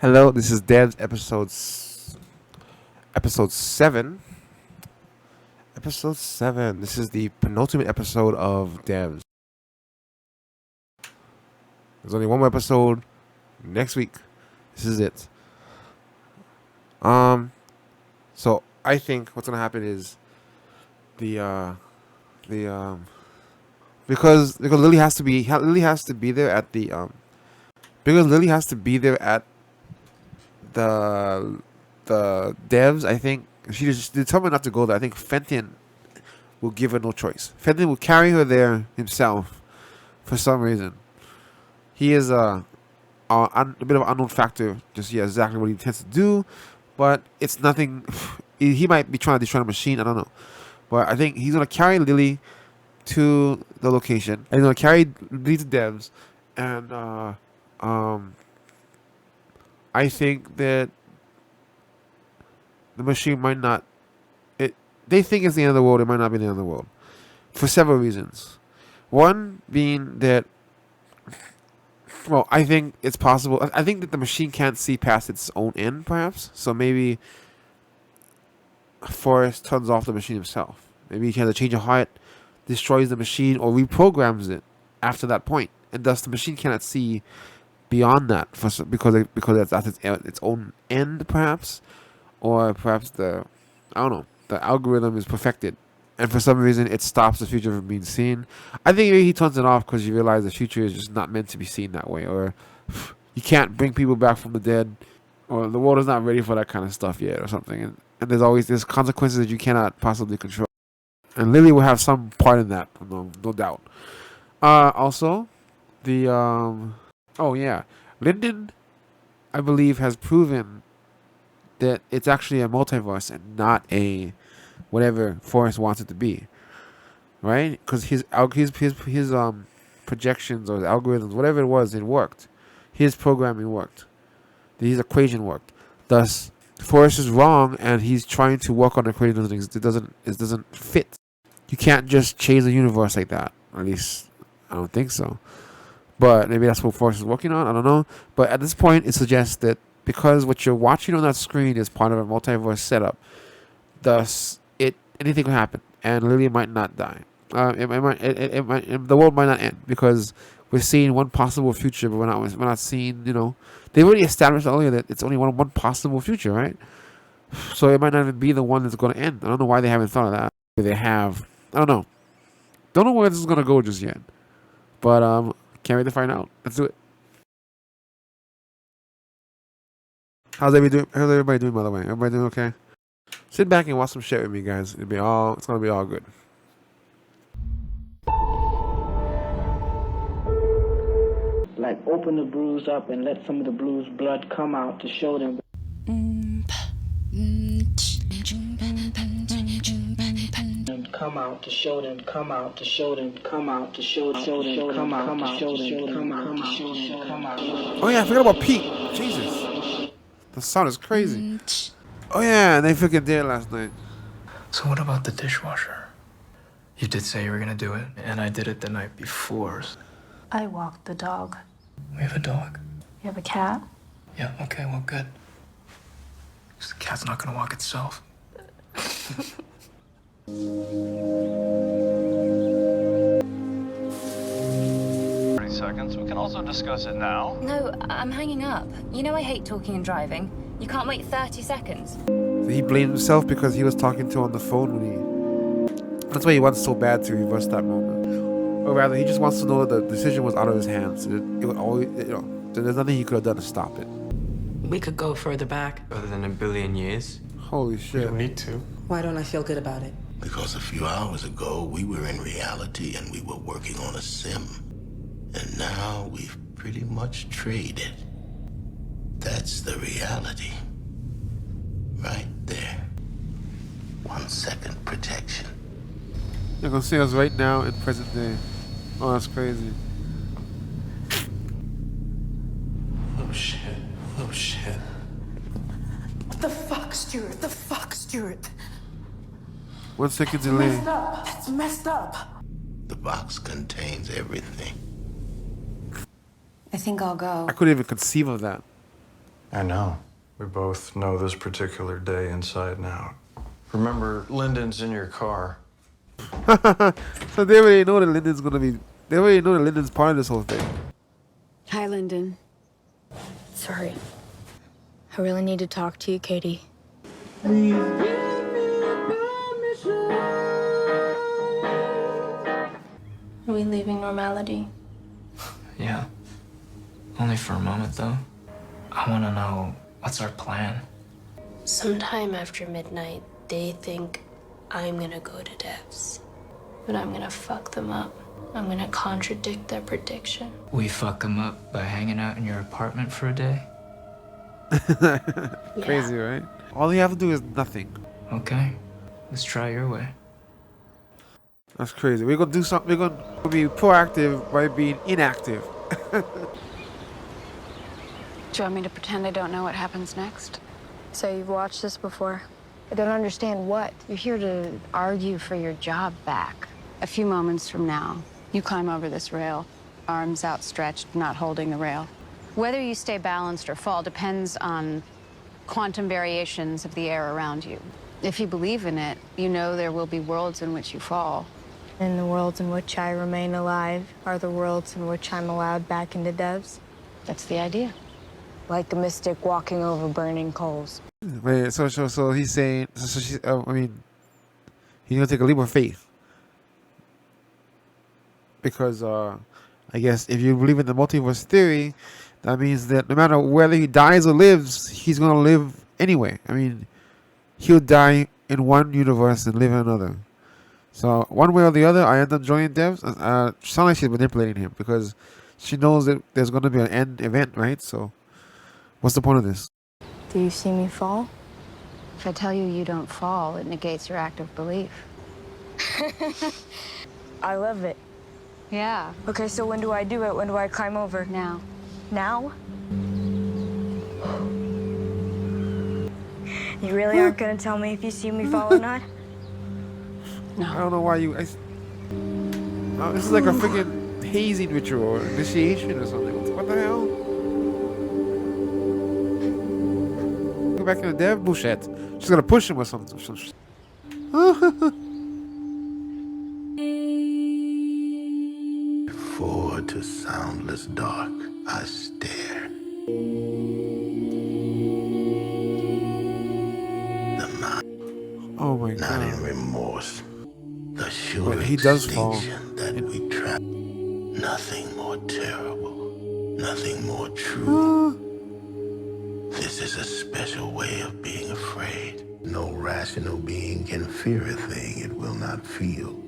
Hello, this is Dev's episode 7. Episode 7. This is the penultimate episode of Devs. There's only one more episode next week. This is it. So I think what's gonna happen is because Lily has to be there at the because Lily has to be there at the devs. I think she's determined not to go there. I think Fenton will give her no choice. Fenton will carry her there himself for some reason. He is a bit of an unknown factor. Just exactly what he intends to do, but it's nothing. He might be trying to destroy the machine. I don't know, but I think he's gonna carry Lily to the location, and he's gonna carry Lily to devs, and I think that the machine might not. They think it's the end of the world. It might not be the end of the world, for several reasons. One being that, well, I think it's possible. I think that the machine can't see past its own end, perhaps. So maybe Forrest turns off the machine himself. Maybe he has a change of heart, destroys the machine, or reprograms it after that point, and thus the machine cannot see beyond that because it's at its own end, perhaps, or perhaps the algorithm is perfected, and for some reason it stops the future from being seen. I think maybe he turns it off because you realize the future is just not meant to be seen that way, or you can't bring people back from the dead, or the world is not ready for that kind of stuff yet, or something. And there's consequences that you cannot possibly control. And Lily will have some part in that, no doubt. Also, Lyndon, I believe, has proven that it's actually a multiverse and not a whatever Forrest wants it to be, right? Because his projections or algorithms, whatever it was, it worked. His programming worked. His equation worked. Thus, Forrest is wrong, and he's trying to work on equations. It doesn't fit. You can't just change the universe like that. At least I don't think so. But maybe that's what Forrest is working on. I don't know. But at this point, it suggests that because what you're watching on that screen is part of a multiverse setup, thus anything can happen, and Lily might not die. The world might not end because we're seeing one possible future, but we're not seeing. They already established earlier that it's only one possible future, right? So it might not even be the one that's going to end. I don't know why they haven't thought of that. They have. I don't know. Don't know where this is going to go just yet, but can't wait to find out. Let's do it. How's everybody doing, by the way? Everybody doing okay? Sit back and watch some shit with me, guys. It's gonna be all good. Like, open the bruise up and let some of the bruised blood come out to show them. Come out to show them, come out to show them, come out to show them, come out to show them, come out to show them, come out. Oh yeah, I forgot about Pete. Jesus. The sound is crazy. Oh yeah, they freaking did last night. So what about the dishwasher? You did say you were gonna do it, and I did it the night before. I walked the dog. We have a dog. You have a cat? Yeah, okay, well, good. 'Cause the cat's not gonna walk itself. 30 seconds. We can also discuss it now. No, I'm hanging up. You know I hate talking and driving. You can't wait 30 seconds. So he blamed himself because he was talking to her on the phone when he... That's why he wants so bad to reverse that moment. Or rather, he just wants to know that the decision was out of his hands. It would always, there's nothing he could have done to stop it. We could go further back. Other than a billion years? Holy shit. We don't need to. Why don't I feel good about it? Because a few hours ago, we were in reality and we were working on a sim. And now we've pretty much traded. That's the reality. Right there. 1 second protection. You're gonna see us right now in present day. Oh, that's crazy. Oh shit. Oh shit. What the fuck, Stuart? The fuck, Stuart? 1 second delay. Messed up. That's messed up. The box contains everything. I think I'll go. I couldn't even conceive of that. I know. We both know this particular day inside and out. Remember, Lyndon's in your car. So they already know that Lyndon's gonna be. They already know that Lyndon's part of this whole thing. Hi, Lyndon. Sorry. I really need to talk to you, Katie. Are we leaving normality? Yeah. Only for a moment, though. I want to know, what's our plan? Sometime after midnight, they think I'm gonna go to Devs. But I'm gonna fuck them up. I'm gonna contradict their prediction. We fuck them up by hanging out in your apartment for a day? Crazy, right? All you have to do is nothing. Okay. Let's try your way. That's crazy. We're gonna do something. We're gonna be proactive by being inactive. Do you want me to pretend I don't know what happens next? So you've watched this before? I don't understand what. You're here to argue for your job back. A few moments from now, you climb over this rail, arms outstretched, not holding the rail. Whether you stay balanced or fall depends on quantum variations of the air around you. If you believe in it, you know there will be worlds in which you fall. And the worlds in which I remain alive are the worlds in which I'm allowed back into Devs? That's the idea. Like a mystic walking over burning coals. Wait, so he's saying, he's gonna take a leap of faith because I guess if you believe in the multiverse theory, that means that no matter whether he dies or lives, he's gonna live anyway. I mean, he'll die in one universe and live in another. So one way or the other, I end up joining Devs. Sounds like she's manipulating him because she knows that there's gonna be an end event, right? So what's the point of this? Do you see me fall? If I tell you you don't fall, it negates your act of belief. I love it. Yeah. Okay, so when do I do it? When do I climb over? Now. Now? You really aren't gonna tell me if you see me fall or not? I don't know why you. This is like a freaking hazing ritual or initiation or something. What the hell? Go back in the dev bullshit. She's gonna push him or something. Forward to soundless dark, I stare. The mind, Oh my not in god. remorse. The sure But he does fall. extinction that we trap. Nothing more terrible, nothing more true. This is a special way of being afraid. No rational being can fear a thing it will not feel.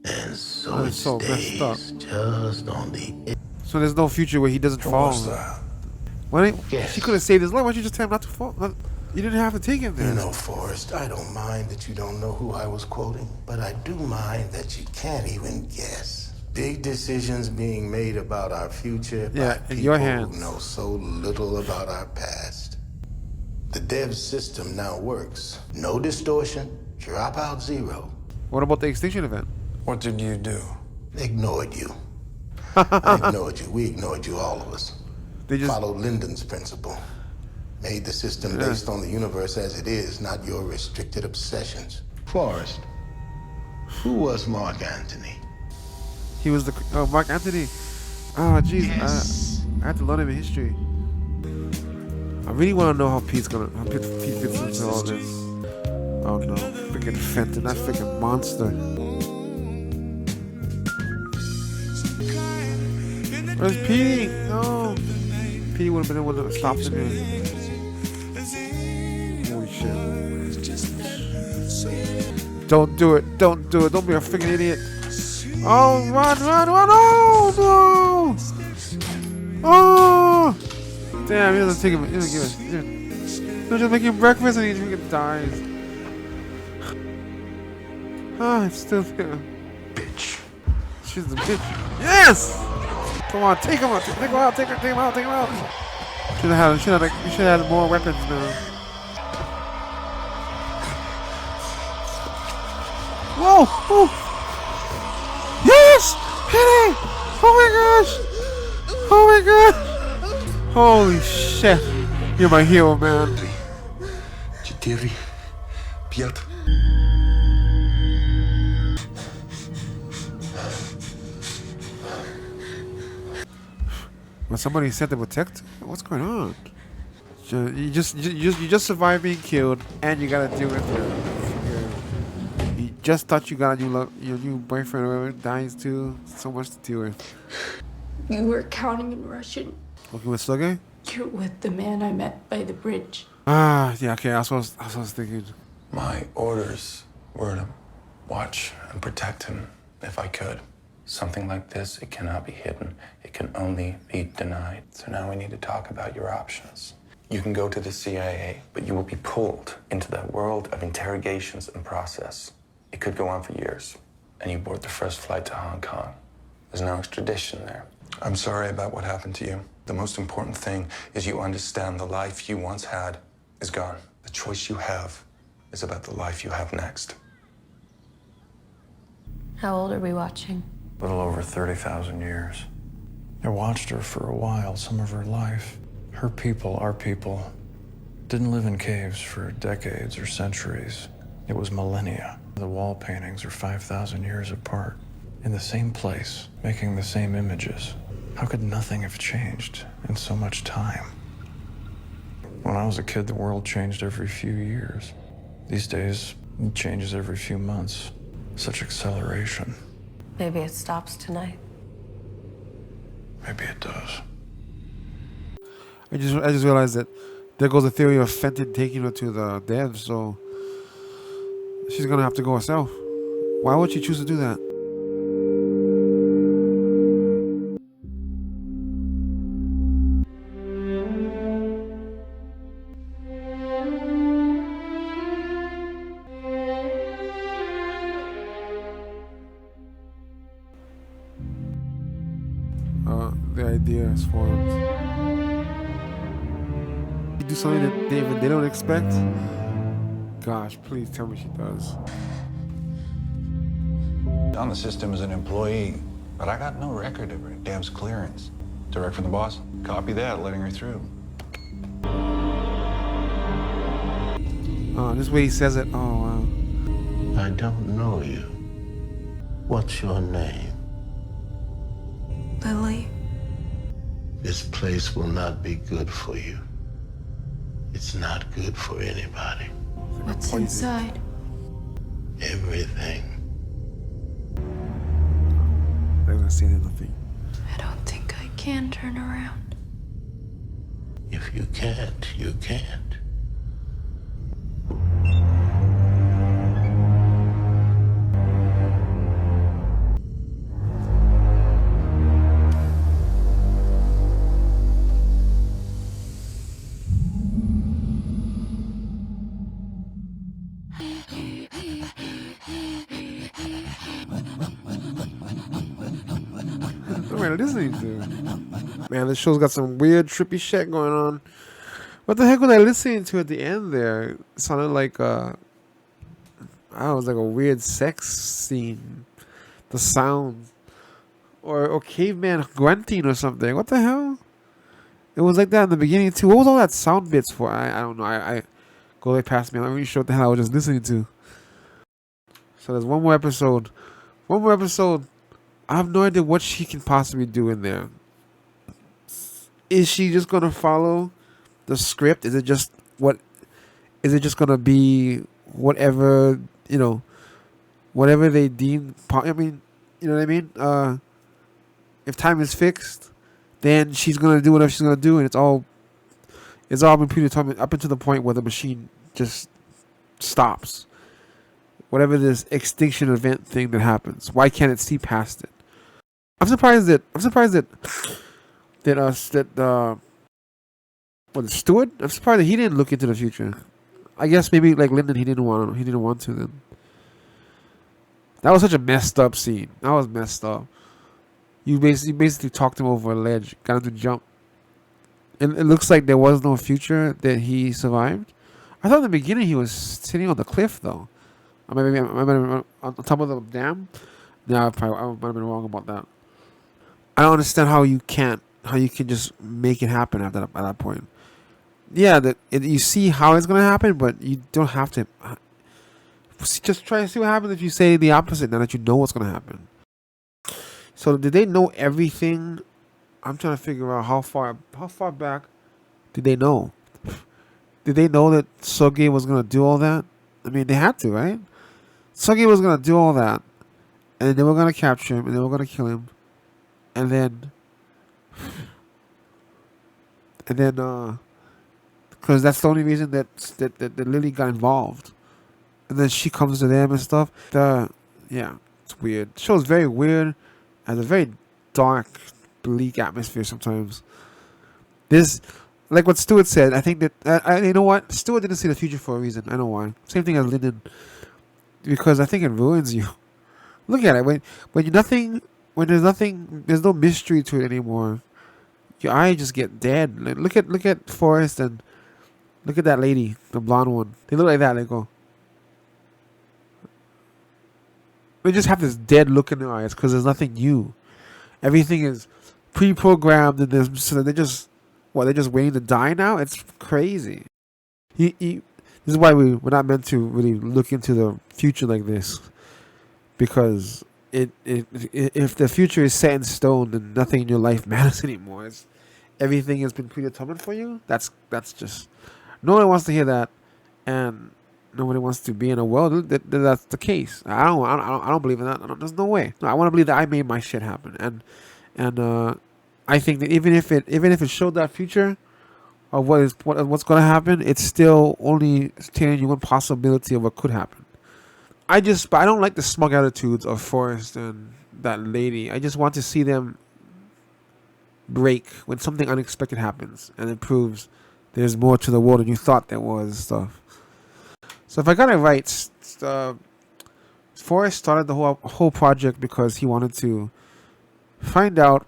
And so Oh, it it's so messed up. stays just on the edge. So there's no future where he doesn't fall. Why didn't, Yes. She could have saved his life. Why don't you just tell him not to fall? You didn't have to take him there. You know, Forrest, I don't mind that you don't know who I was quoting, but I do mind that you can't even guess. Big decisions being made about our future Yeah, by in people your hands. who know so little about our past. The dev system now works. No distortion, dropout zero. What about the extinction event? What did you do? Ignored you. I ignored you. We ignored you, all of us. They just Followed Lyndon's principle. Made the system based on the universe as it is, not your restricted obsessions. Forrest, who was Mark Antony? he was the Mark Anthony. Oh jeez, I had to learn him in history. I really want to know how Pete fits into all this. Oh no, freaking Fenton, that freaking monster. Where's Petey? No, Petey would have been able to stop him. Holy shit! Don't do it! Don't do it! Don't be a freaking idiot! Oh, run! Oh no! Oh! Damn, he doesn't take him. He doesn't give us. They're just making breakfast and he freaking dies. Ah, it's still there. Bitch. She's the bitch. Yes! Come on, take him out. Take him out. Take him out. Take him out. Should have had more weapons now. Whoa! Oh! Yes! Hit it! Oh my gosh! Oh my god! Holy shit. You're my hero, man. 4, 5. Well, somebody said to protect? What's going on? You just survived being killed, and you gotta deal with you just thought you got your new boyfriend or whatever dies too. So much to deal with. You were counting in Russian. Working with Sergey? You're with the man I met by the bridge. Ah, yeah, okay, I was thinking. My orders were to watch and protect him if I could. Something like this, it cannot be hidden. It can only be denied. So now we need to talk about your options. You can go to the CIA, but you will be pulled into that world of interrogations and process. It could go on for years, and you board the first flight to Hong Kong. There's no extradition there. I'm sorry about what happened to you. The most important thing is you understand the life you once had is gone. The choice you have is about the life you have next. How old are we watching? A little over 30,000 years. I watched her for a while, some of her life. Her people, our people, didn't live in caves for decades or centuries. It was millennia. The wall paintings are 5,000 years apart, in the same place, making the same images. How could nothing have changed in so much time? When I was a kid, the world changed every few years. These days, it changes every few months. Such acceleration. Maybe it stops tonight. Maybe it does. I just realized that there goes the theory of Fenton taking her to the devs, so she's gonna have to go herself. Why would she choose to do that? The idea is formed. You do something that they don't expect? Gosh, please tell me she does. On the system as an employee, but I got no record of her dam's clearance. Direct from the boss? Copy that, letting her through. This way he says it. Oh, wow. I don't know you. What's your name? Lily. This place will not be good for you. It's not good for anybody. What's inside? Everything. They're gonna say nothing. I don't think I can turn around. If you can't, you can't. What am I listening to? Man, this show's got some weird, trippy shit going on. What the heck was I listening to at the end there? It sounded like I don't know, it was like a weird sex scene. The sound. Or caveman grunting or something. What the hell? It was like that in the beginning too. What was all that sound bits for? I don't know. I go right past me. I'm not really sure what the hell I was just listening to. So there's one more episode. One more episode. I have no idea what she can possibly do in there. Is she just gonna follow the script? Is it just gonna be whatever, whatever they deem? I mean, you know what I mean? If time is fixed, then she's gonna do whatever she's gonna do, and it's all been predetermined up until the point where the machine just stops. Whatever this extinction event thing that happens, why can't it see past it? I'm surprised that the steward. I'm surprised that he didn't look into the future. I guess maybe like Lyndon, he didn't want to then. That was such a messed up scene. That was messed up. You basically talked him over a ledge, got him to jump. And it looks like there was no future that he survived. I thought in the beginning he was sitting on the cliff though. I might have been on top of the dam. No, I might have been wrong about that. I don't understand how you can't how you can just make it happen at that point. Yeah, you see how it's gonna happen, but you don't have to. Just try to see what happens if you say the opposite. Now that you know what's gonna happen. So did they know everything? I'm trying to figure out how far back did they know? Did they know that Soge was gonna do all that? I mean, they had to, right? Soge was gonna do all that, and they were gonna capture him, and they were gonna kill him, and then, because that's the only reason that Lily got involved, and then she comes to them and stuff. Yeah, it's weird. The show's very weird, has a very dark, bleak atmosphere sometimes. This, like what Stuart said, I think that you know what, Stuart didn't see the future for a reason. I know why. Same thing as Lyndon, because I think it ruins you. Look at it when there's no mystery to it anymore. Your eyes just get dead. Like, look at Forrest and look at that lady, the blonde one. They look like that. They go. They just have this dead look in their eyes because there's nothing new. Everything is pre-programmed, and so they're just waiting to die now. It's crazy. This is why we're not meant to really look into the future like this, because if the future is set in stone, then nothing in your life matters anymore. Everything has been predetermined for you. That's just no one wants to hear that, and nobody wants to be in a world that's the case. I don't believe in that. There's no way. No, I want to believe that I made my shit happen, and I think that even if it showed that future of what's going to happen, it's still only telling you one possibility of what could happen. But I don't like the smug attitudes of Forrest and that lady. I just want to see them break when something unexpected happens, and it proves there's more to the world than you thought there was and stuff. So if I got it right, Forrest started the whole project because he wanted to find out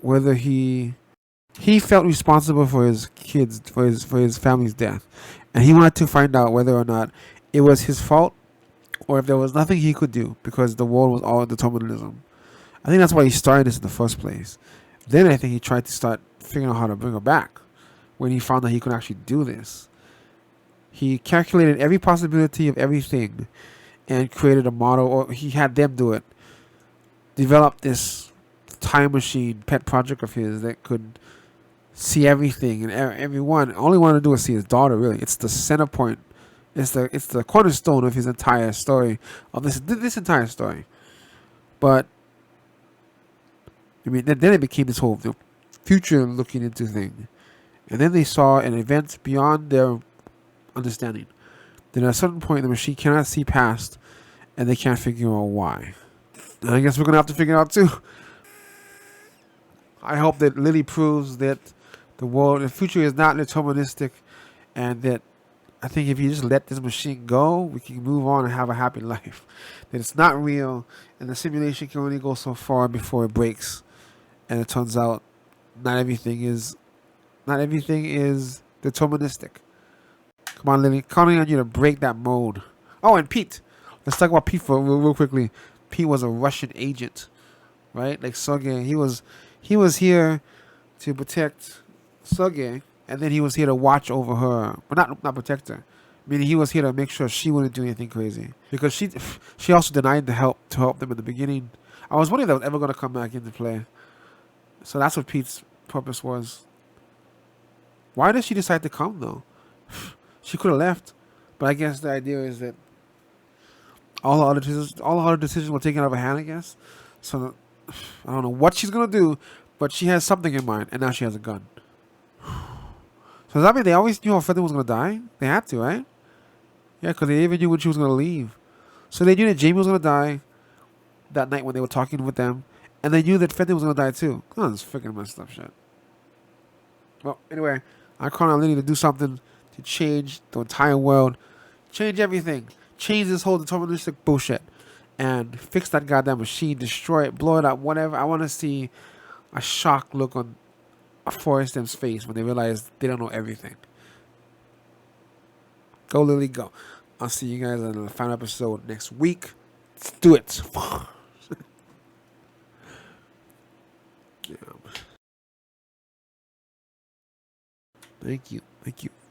whether he felt responsible for his kids, for his family's death, and he wanted to find out whether or not it was his fault or if there was nothing he could do because the world was all determinism. I think that's why he started this in the first place. Then I think he tried to start figuring out how to bring her back when he found that he could actually do this. He calculated every possibility of everything and created a model, or he had them do it. Developed this time machine pet project of his that could see everything and everyone. All he wanted to do was see his daughter, really. It's the center point. It's the cornerstone of his entire story, of this entire story. But I mean, then it became this whole future looking into thing, and then they saw an event beyond their understanding. Then at a certain point, the machine cannot see past, and they can't figure out why. And I guess we're gonna have to figure it out too. I hope that Lily proves that the future is not deterministic, and that I think if you just let this machine go, we can move on and have a happy life. That it's not real, and the simulation can only go so far before it breaks. And it turns out not everything is deterministic. Come on, Lily, counting on you to break that mold. Oh, and Pete. Let's talk about Pete for real quickly. Pete was a Russian agent, right? Like Sergei, he was here to protect Sergei, and then he was here to watch over her, but not protect her. Meaning he was here to make sure she wouldn't do anything crazy, because she also denied the help to help them in the beginning. I was wondering if that was ever going to come back into play. So that's what Pete's purpose was. Why did she decide to come though? She could have left, but I guess the idea is that all the other decisions were taken out of her hand, I guess. So I don't know what she's gonna do, but she has something in mind, and now she has a gun. So does that mean they always knew her friend was gonna die? They had to, right? Yeah, because they even knew when she was gonna leave. So they knew that Jamie was gonna die that night when they were talking with them, and they knew that Fenton was gonna die too. Oh, this freaking messed up shit. Well, anyway, I call on Lily to do something to change the entire world, change everything, change this whole deterministic bullshit, and fix that goddamn machine, destroy it, blow it up, whatever. I want to see a shocked look on Forrest's face when they realize they don't know everything. Go, Lily, go. I'll see you guys in the final episode next week. Let's do it. Yeah. Thank you.